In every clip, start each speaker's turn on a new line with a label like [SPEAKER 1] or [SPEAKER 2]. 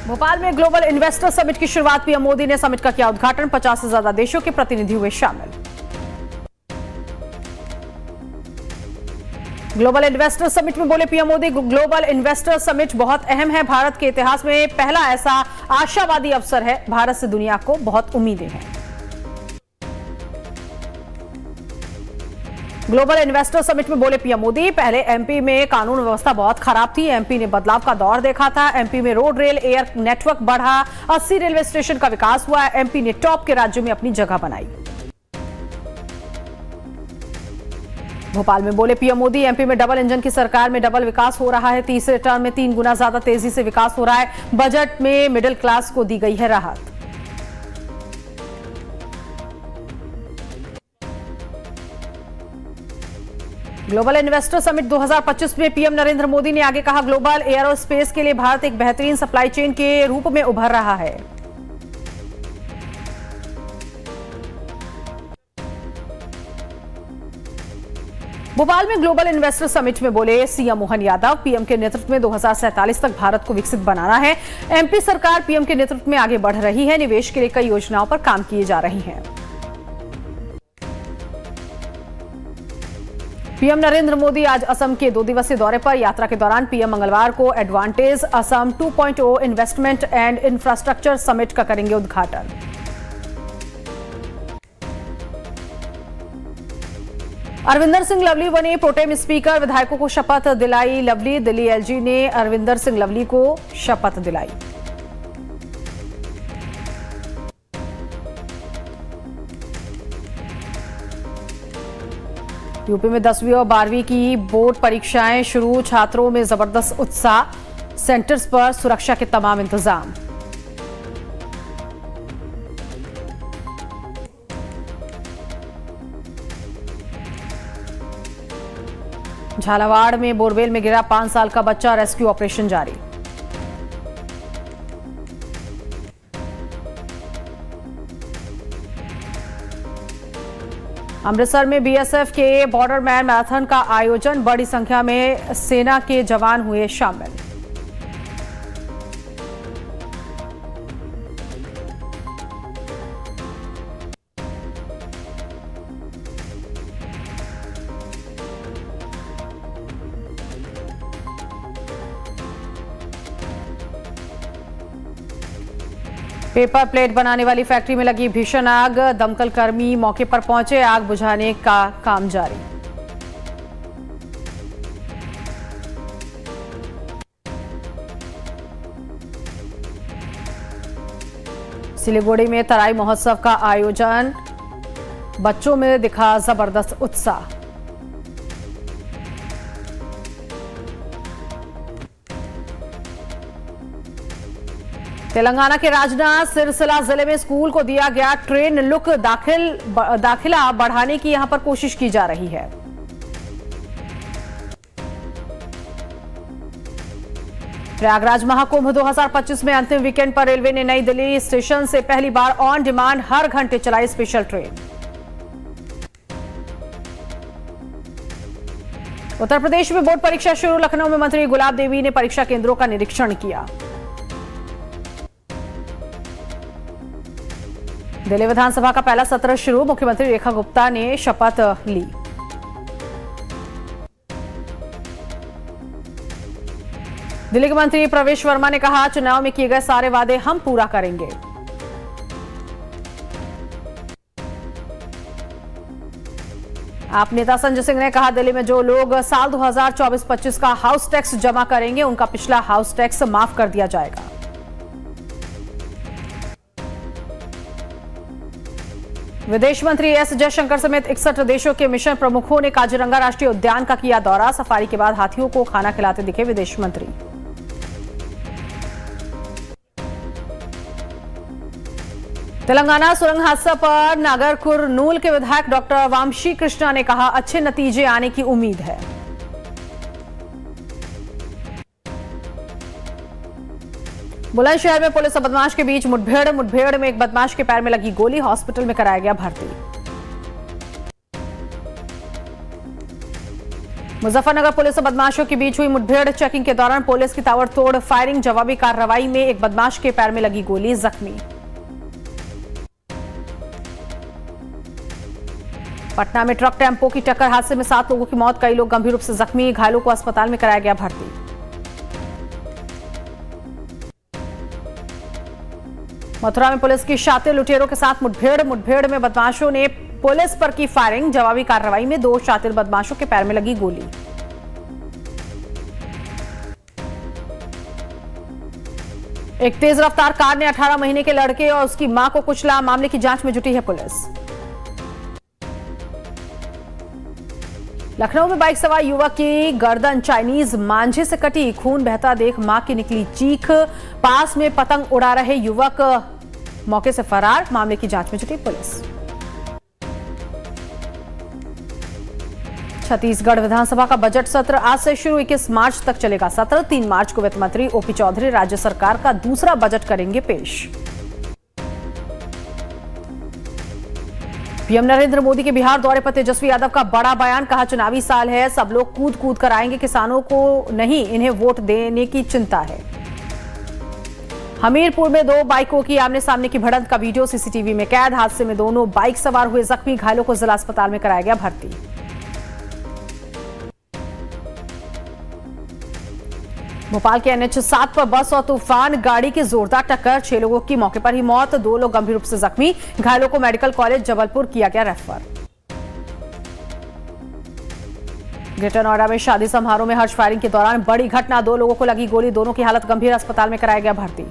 [SPEAKER 1] भोपाल में global investor summit की शुरुआत पीएम मोदी ने समिट का किया उद्घाटन। 50 से ज्यादा देशों के प्रतिनिधि हुए शामिल। ग्लोबल इन्वेस्टर समिट में बोले PM Modi, global investor summit बहुत अहम है। भारत के इतिहास में पहला ऐसा आशावादी अवसर है। भारत से दुनिया को बहुत उम्मीदें हैं। ग्लोबल इन्वेस्टर समिट में बोले पीएम मोदी, पहले एमपी में कानून व्यवस्था बहुत खराब थी। एमपी ने बदलाव का दौर देखा था। एमपी में रोड, रेल, एयर नेटवर्क बढ़ा। 80 रेलवे स्टेशन का विकास हुआ। एमपी ने टॉप के राज्यों में अपनी जगह बनाई। भोपाल में बोले पीएम मोदी, एमपी में डबल इंजन की सरकार में डबल विकास हो रहा है। तीसरे टर्म में 3 गुना ज्यादा तेजी से विकास हो रहा है। बजट में मिडिल क्लास को दी गई है राहत। ग्लोबल इन्वेस्टर समिट 2025 में पीएम नरेंद्र मोदी ने आगे कहा, ग्लोबल एयरोस्पेस के लिए भारत एक बेहतरीन सप्लाई चेन के रूप में उभर रहा है। भोपाल में ग्लोबल इन्वेस्टर समिट में बोले सीएम मोहन यादव, पीएम के नेतृत्व में 2047 तक भारत को विकसित बनाना है। एमपी सरकार पीएम के नेतृत्व में आगे बढ़ रही है। निवेश के लिए कई योजनाओं पर काम किए जा रही हैं। पीएम नरेंद्र मोदी आज असम के 2 दिवसीय दौरे पर। यात्रा के दौरान पीएम मंगलवार को advantage Assam 2.0 investment and infrastructure summit का करेंगे उद्घाटन। अरविंदर सिंह लवली बने प्रोटेम स्पीकर। विधायकों को शपथ दिलाई लवली। दिल्ली एलजी ने अरविंदर सिंह लवली को शपथ दिलाई। यूपी में 10वीं और 12वीं की बोर्ड परीक्षाएं शुरू। छात्रों में जबरदस्त उत्साह। सेंटर्स पर सुरक्षा के तमाम इंतजाम। झालावाड़ में बोरवेल में गिरा 5 साल का बच्चा। रेस्क्यू ऑपरेशन जारी। अमृतसर में बीएसएफ के बॉर्डर मैन मैराथन का आयोजन। बड़ी संख्या में सेना के जवान हुए शामिल। पेपर प्लेट बनाने वाली फैक्ट्री में लगी भीषण आग। दमकल कर्मी मौके पर पहुंचे। आग बुझाने का काम जारी। सिलीगुड़ी में तराई महोत्सव का आयोजन। बच्चों में दिखा जबरदस्त उत्साह। तेलंगाना के राजनाथ सिरसिला जिले में स्कूल को दिया गया ट्रेन लुक। दाखिला बढ़ाने की यहां पर कोशिश की जा रही है। प्रयागराज महाकुंभ 2025 में अंतिम वीकेंड पर रेलवे ने नई दिल्ली स्टेशन से पहली बार ऑन डिमांड हर घंटे चलाई स्पेशल ट्रेन। उत्तर प्रदेश में बोर्ड परीक्षा शुरू। लखनऊ में मंत्री गुलाब देवी ने परीक्षा केंद्रों का निरीक्षण किया। दिल्ली विधानसभा का पहला सत्र शुरू। मुख्यमंत्री रेखा गुप्ता ने शपथ ली। दिल्ली के मंत्री प्रवेश वर्मा ने कहा, चुनाव में किए गए सारे वादे हम पूरा करेंगे। आप नेता संजय सिंह ने कहा, दिल्ली में जो लोग साल 2024-25 का हाउस टैक्स जमा करेंगे उनका पिछला हाउस टैक्स माफ कर दिया जाएगा। विदेश मंत्री एस जयशंकर समेत 61 देशों के मिशन प्रमुखों ने काजीरंगा राष्ट्रीय उद्यान का किया दौरा। सफारी के बाद हाथियों को खाना खिलाते दिखे विदेश मंत्री। तेलंगाना सुरंग हादसा पर नागर कुरनूल के विधायक डॉक्टर वामशी कृष्णा ने कहा, अच्छे नतीजे आने की उम्मीद है। बुलंदशहर में पुलिस और बदमाश के बीच मुठभेड़ में एक बदमाश के पैर में लगी गोली। हॉस्पिटल में कराया गया भर्ती। मुजफ्फरनगर पुलिस और बदमाशों के बीच हुई मुठभेड़। चेकिंग के दौरान पुलिस की ताबड़तोड़ फायरिंग। जवाबी कार्रवाई में एक बदमाश के पैर में लगी गोली, जख्मी। पटना में ट्रक टेम्पो की टक्कर हादसे में 7 लोगों की मौत, कई लोग गंभीर रूप से जख्मी। घायलों को अस्पताल में कराया गया भर्ती। मथुरा में पुलिस की शातिर लुटेरों के साथ मुठभेड़ में बदमाशों ने पुलिस पर की फायरिंग। जवाबी कार्रवाई में 2 शातिर बदमाशों के पैर में लगी गोली। एक तेज रफ्तार कार ने 18 महीने के लड़के और उसकी मां को कुचला। मामले की जांच में जुटी है पुलिस। लखनऊ में बाइक सवार युवक की गर्दन चाइनीज मांझे से कटी। खून बहता देख मां की निकली चीख। पास में पतंग उड़ा रहे युवक मौके से फरार। मामले की जांच में जुटी पुलिस। छत्तीसगढ़ विधानसभा का बजट सत्र आज से शुरू। 21 मार्च तक चलेगा सत्र। 3 मार्च को वित्त मंत्री ओपी चौधरी राज्य सरकार का दूसरा बजट करेंगे पेश। पीएम नरेंद्र मोदी के बिहार दौरे पर तेजस्वी यादव का बड़ा बयान। कहा, चुनावी साल है, सब लोग कूद कूद कर आएंगे, किसानों को नहीं इन्हें वोट देने की चिंता है। हमीरपुर में 2 बाइकों की आमने सामने की भिड़ंत का वीडियो सीसीटीवी में कैद। हादसे में दोनों बाइक सवार हुए जख्मी। घायलों को जिला अस्पताल में कराया गया भर्ती। भोपाल के NH 7 पर बस और तूफान गाड़ी की जोरदार टक्कर। 6 लोगों की मौके पर ही मौत, 2 लोग गंभीर रूप से जख्मी। घायलों को मेडिकल कॉलेज जबलपुर किया गया रेफर। ग्रेटर नोएडा में शादी समारोह में हर्ष फायरिंग के दौरान बड़ी घटना। 2 लोगों को लगी गोली, दोनों की हालत गंभीर, अस्पताल में कराया गया भर्ती।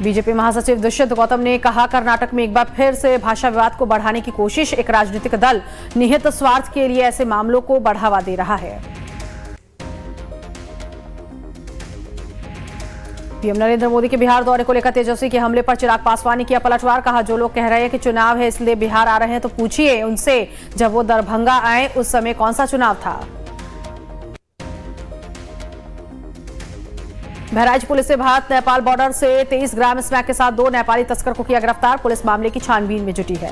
[SPEAKER 1] बीजेपी महासचिव दुष्यंत गौतम ने कहा, कर्नाटक में एक बार फिर से भाषा विवाद को बढ़ाने की कोशिश। एक राजनीतिक दल निहित स्वार्थ के लिए ऐसे मामलों को बढ़ावा दे रहा है। पीएम नरेंद्र मोदी के बिहार दौरे को लेकर तेजस्वी के हमले पर चिराग पासवान ने किया पलटवार। कहा, जो लोग कह रहे हैं कि चुनाव है इसलिए बिहार आ रहे हैं तो पूछिए उनसे, जब वो दरभंगा आए उस समय कौन सा चुनाव था। बहराइच पुलिस ने भारत नेपाल बॉर्डर से 23 ग्राम स्मैक के साथ 2 नेपाली तस्कर को किया गिरफ्तार। पुलिस मामले की छानबीन में जुटी है।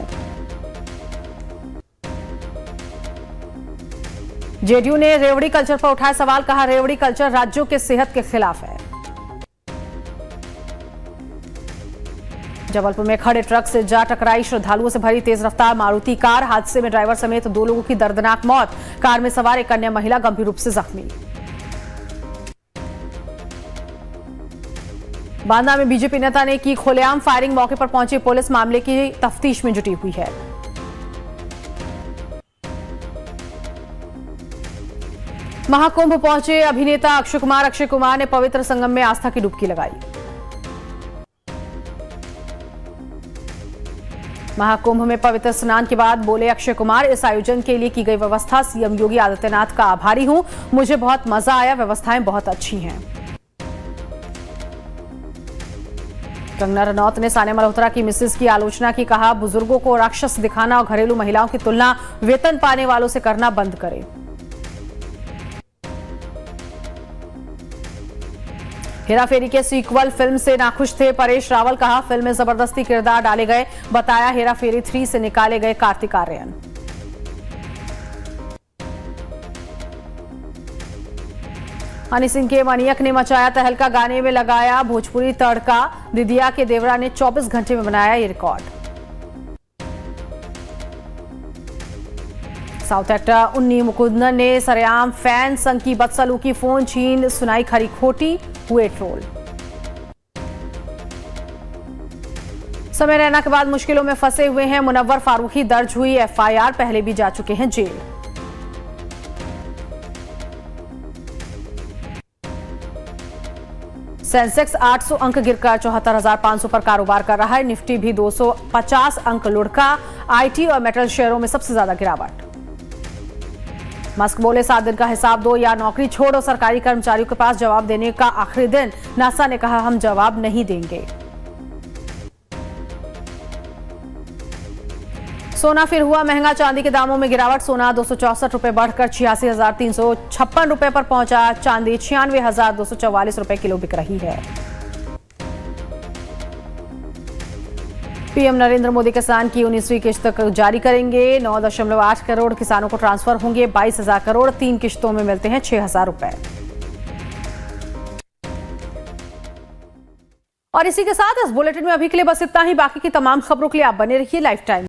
[SPEAKER 1] जेडीयू ने रेवड़ी कल्चर पर उठाया सवाल। कहा, रेवड़ी कल्चर राज्यों के सेहत के खिलाफ है। जबलपुर में खड़े ट्रक से जा टकराई श्रद्धालुओं से भरी तेज रफ्तार मारुति कार। हादसे में ड्राइवर समेत 2 लोगों की दर्दनाक मौत। कार में सवार एक अन्य महिला गंभीर रूप से जख्मी। बांदा में बीजेपी नेता ने की खुलेआम फायरिंग। मौके पर पहुंची पुलिस मामले की तफ्तीश में जुटी हुई है। महाकुंभ पहुंचे अभिनेता अक्षय कुमार। अक्षय कुमार ने पवित्र संगम में आस्था की डुबकी लगाई। महाकुंभ में पवित्र स्नान के बाद बोले अक्षय कुमार, इस आयोजन के लिए की गई व्यवस्था सीएम योगी आदित्यनाथ का आभारी हूं। मुझे बहुत मजा आया, व्यवस्थाएं बहुत अच्छी हैं। कंगना रनौत ने सानिया मल्होत्रा की मिसेज की आलोचना की। कहा, बुजुर्गों को राक्षस दिखाना और घरेलू महिलाओं की तुलना वेतन पाने वालों से करना बंद करें। हेराफेरी के सीक्वल फिल्म से नाखुश थे परेश रावल। कहा, फिल्म में जबरदस्ती किरदार डाले गए। बताया, हेराफेरी 3 से निकाले गए कार्तिक आर्यन। हनी सिंह के मनियक ने मचाया तहलका। गाने में लगाया भोजपुरी तड़का। दिदिया के देवरा ने 24 घंटे में बनाया ये रिकॉर्ड। साउथ एक्टर उन्नी मुकुंदन ने सरेआम फैन संग की बदसलूकी, फोन छीन, सुनाई खरी खोटी, हुए ट्रोल। समय रैना के बाद मुश्किलों में फंसे हुए हैं मुनव्वर फारूकी। दर्ज हुई एफआईआर, पहले भी जा चुके हैं जेल। सेंसेक्स 800 अंक गिरकर 74,500 पर कारोबार कर रहा है। निफ्टी भी 250 अंक लुढ़का। आईटी और मेटल शेयरों में सबसे ज्यादा गिरावट। मस्क बोले, 7 दिन का हिसाब दो या नौकरी छोड़ो। सरकारी कर्मचारियों के पास जवाब देने का आखिरी दिन। नासा ने कहा, हम जवाब नहीं देंगे। सोना फिर हुआ महंगा। चांदी के दामों में गिरावट। सोना 264 रुपए बढ़कर 86,356 रुपए पर पहुंचा। चांदी 96,244 रुपए किलो बिक रही है। पीएम नरेंद्र मोदी किसान की 19वीं किश्त जारी करेंगे। 9.8 करोड़ किसानों को ट्रांसफर होंगे। 22,000 करोड़ 3 किश्तों में मिलते हैं 6,000 रुपए। और इसी के साथ इस बुलेटिन में अभी के लिए बस इतना ही। बाकी की तमाम खबरों के लिए आप बने रहिए लाइफ टाइम।